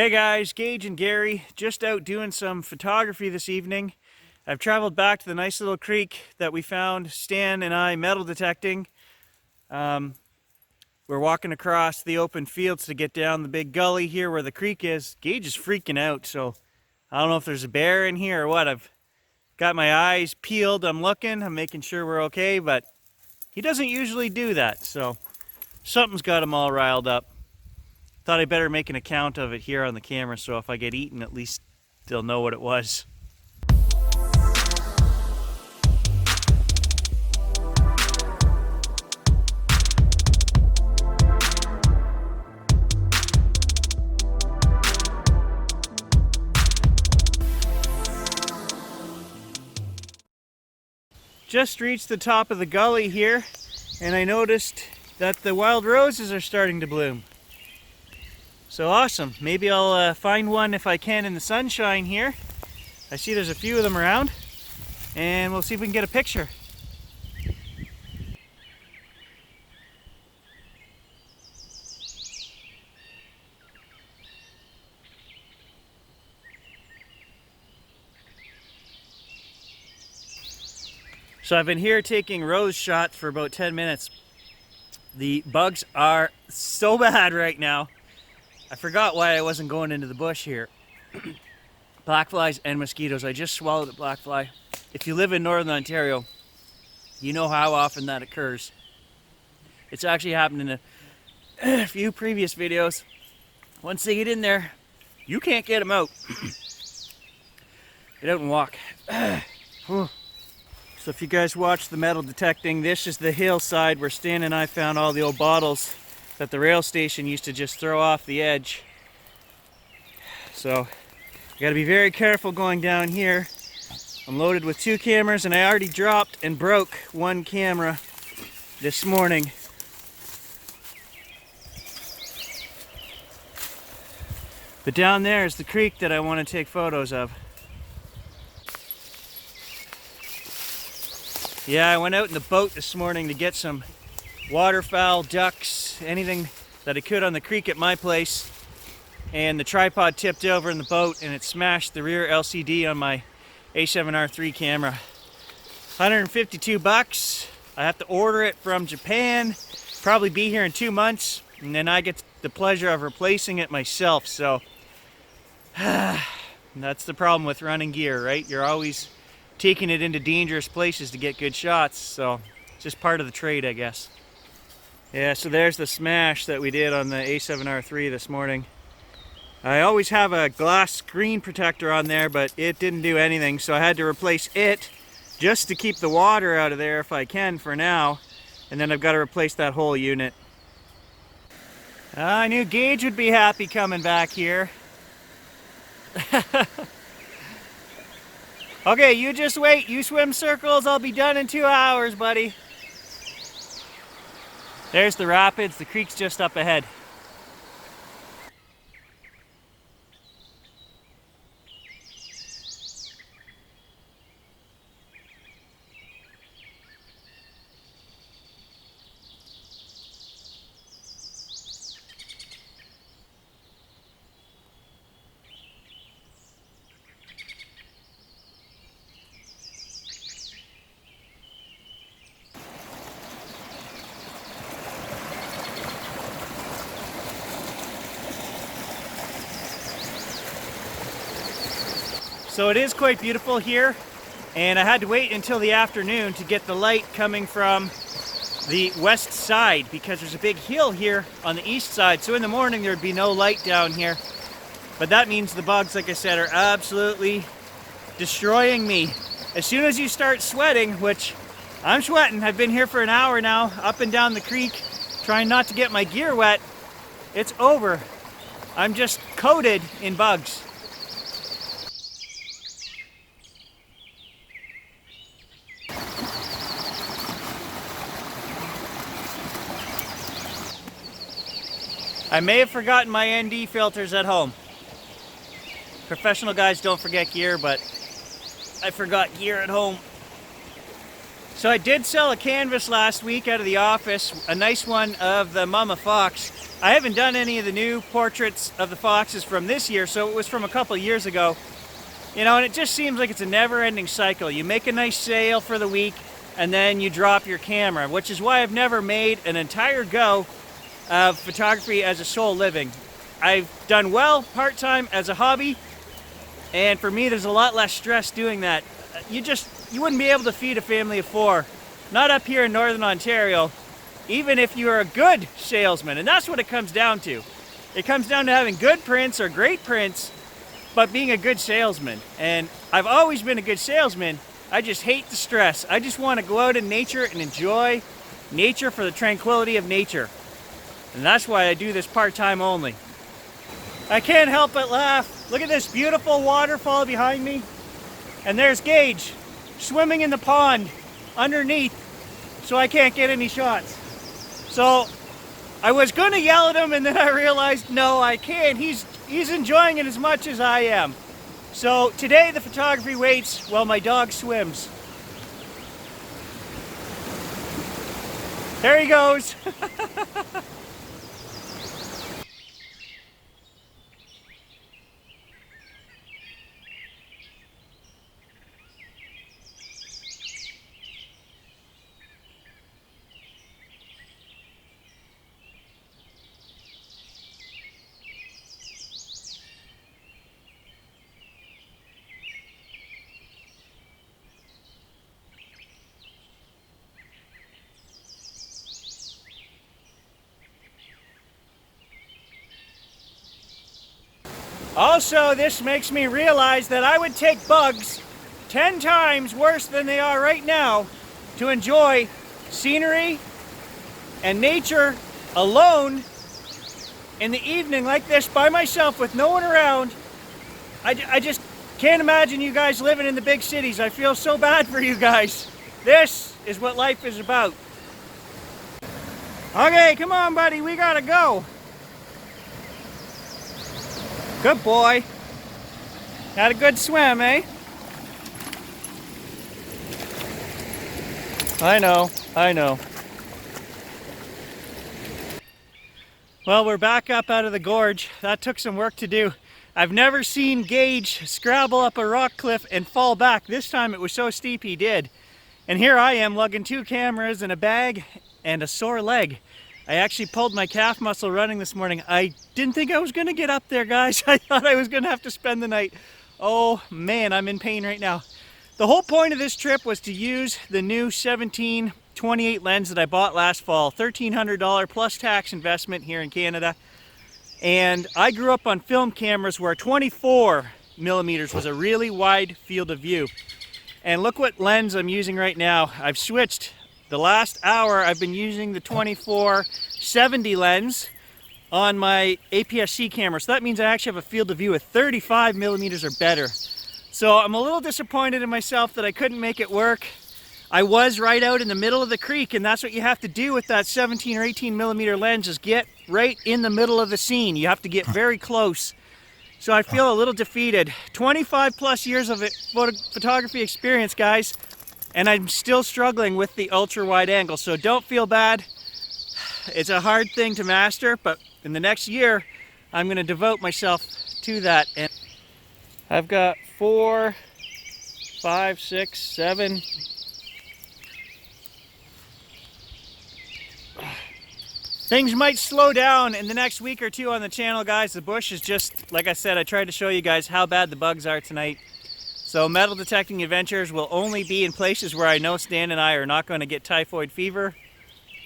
Hey guys, Gage and Gary, just out doing some photography this evening. I've traveled back to the nice little creek that we found Stan and I metal detecting. We're walking across the open fields to get down the big gully here where the creek is. Gage is freaking out, so I don't know if there's a bear in here or what. I've got my eyes peeled, I'm looking, I'm making sure we're okay, but he doesn't usually do that, so something's got him all riled up. Thought I better make an account of it here on the camera so if I get eaten, at least they'll know what it was. Just reached the top of the gully here, and I noticed that the wild roses are starting to bloom. So awesome. Maybe I'll find one if I can in the sunshine here. I see there's a few of them around, and we'll see if we can get a picture. So I've been here taking rose shots for about 10 minutes. The bugs are so bad right now. I forgot why I wasn't going into the bush here. Black flies and mosquitoes. I just swallowed a black fly. If you live in Northern Ontario, you know how often that occurs. It's actually happened in a few previous videos. Once they get in there, you can't get them out. Get out and walk. So if you guys watch the metal detecting, this is the hillside where Stan and I found all the old bottles that the rail station used to just throw off the edge. So you gotta be very careful going down here. I'm loaded with 2 cameras and I already dropped and broke 1 camera this morning. But down there is the creek that I want to take photos of. Yeah, I went out in the boat this morning to get some waterfowl, ducks, anything that I could on the creek at my place, and the tripod tipped over in the boat and it smashed the rear LCD on my A7R III camera. 152 bucks. I have to order it from Japan, probably be here in 2 months, and then I get the pleasure of replacing it myself. So that's the problem with running gear, right? You're always taking it into dangerous places to get good shots, so it's just part of the trade, I guess. Yeah, so there's the smash that we did on the A7R III this morning. I always have a glass screen protector on there, but it didn't do anything, so I had to replace it just to keep the water out of there if I can for now, and then I've got to replace that whole unit. I knew Gage would be happy coming back here. Okay, you just wait. You swim circles. I'll be done in 2 hours, buddy. There's the rapids. The creek's just up ahead. So it is quite beautiful here, and I had to wait until the afternoon to get the light coming from the west side because there's a big hill here on the east side. So in the morning there'd be no light down here, but that means the bugs, like I said, are absolutely destroying me. As soon as you start sweating, which I'm sweating, I've been here for an hour now, up and down the creek, trying not to get my gear wet, it's over. I'm just coated in bugs. I may have forgotten my ND filters at home. Professional guys don't forget gear, but I forgot gear at home. So I did sell a canvas last week out of the office, a nice one of the mama fox. I haven't done any of the new portraits of the foxes from this year, so it was from a couple years ago. You know, and it just seems like it's a never-ending cycle. You make a nice sale for the week, and then you drop your camera, which is why I've never made an entire go of photography as a sole living. I've done well part-time as a hobby, and for me there's a lot less stress doing that. You wouldn't be able to feed a family of 4, not up here in Northern Ontario, even if you are a good salesman, and that's what it comes down to. It comes down to having good prints or great prints, but being a good salesman. And I've always been a good salesman. I just hate the stress. I just want to go out in nature and enjoy nature for the tranquility of nature. And that's why I do this part-time only. I can't help but laugh. Look at this beautiful waterfall behind me. And there's Gage swimming in the pond underneath, so I can't get any shots. So I was gonna yell at him, and then I realized, no, I can't. He's enjoying it as much as I am. So today the photography waits while my dog swims. There he goes. Also, this makes me realize that I would take bugs 10 times worse than they are right now to enjoy scenery and nature alone in the evening like this by myself with no one around. I just can't imagine you guys living in the big cities. I feel so bad for you guys. This is what life is about. Okay, come on, buddy, we gotta go. Good boy. Had a good swim, eh? I know. Well, we're back up out of the gorge. That took some work to do. I've never seen Gage scrabble up a rock cliff and fall back. This time it was so steep he did. And here I am lugging 2 cameras and a bag and a sore leg. I actually pulled my calf muscle running this morning. I didn't think I was gonna get up there, guys. I thought I was gonna have to spend the night. Oh man, I'm in pain right now. The whole point of this trip was to use the new 17-28 lens that I bought last fall. $1,300 plus tax investment here in Canada. And I grew up on film cameras where 24 millimeters was a really wide field of view. And look what lens I'm using right now. I've switched. The last hour I've been using the 24-70 lens on my APS-C camera. So that means I actually have a field of view of 35 millimeters or better. So I'm a little disappointed in myself that I couldn't make it work. I was right out in the middle of the creek, and that's what you have to do with that 17 or 18 millimeter lens, is get right in the middle of the scene. You have to get very close. So I feel a little defeated. 25 plus years of photography experience, guys. And I'm still struggling with the ultra wide angle, so don't feel bad. It's a hard thing to master, but in the next year, I'm gonna devote myself to that. And I've got 4, 5, 6, 7. Things might slow down in the next week or 2 on the channel, guys. The bush is just, like I said, I tried to show you guys how bad the bugs are tonight. So metal detecting adventures will only be in places where I know Stan and I are not going to get typhoid fever.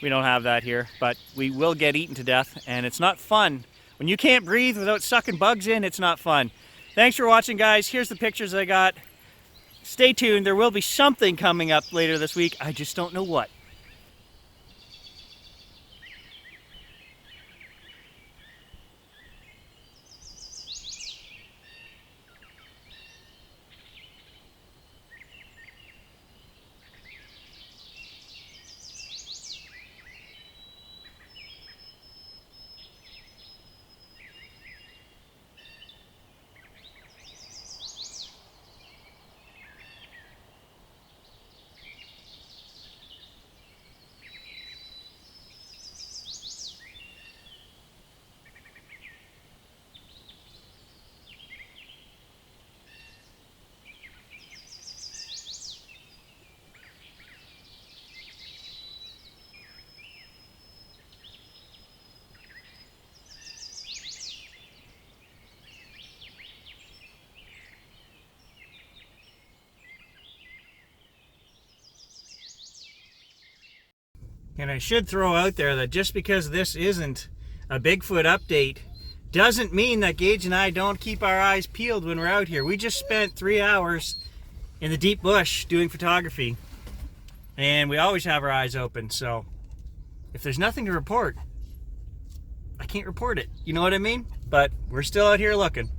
We don't have that here, but we will get eaten to death, and it's not fun. When you can't breathe without sucking bugs in, it's not fun. Thanks for watching, guys. Here's the pictures I got. Stay tuned. There will be something coming up later this week. I just don't know what. And I should throw out there that just because this isn't a Bigfoot update doesn't mean that Gage and I don't keep our eyes peeled when we're out here. We just spent 3 hours in the deep bush doing photography, and we always have our eyes open. So if there's nothing to report, I can't report it. You know what I mean? But we're still out here looking.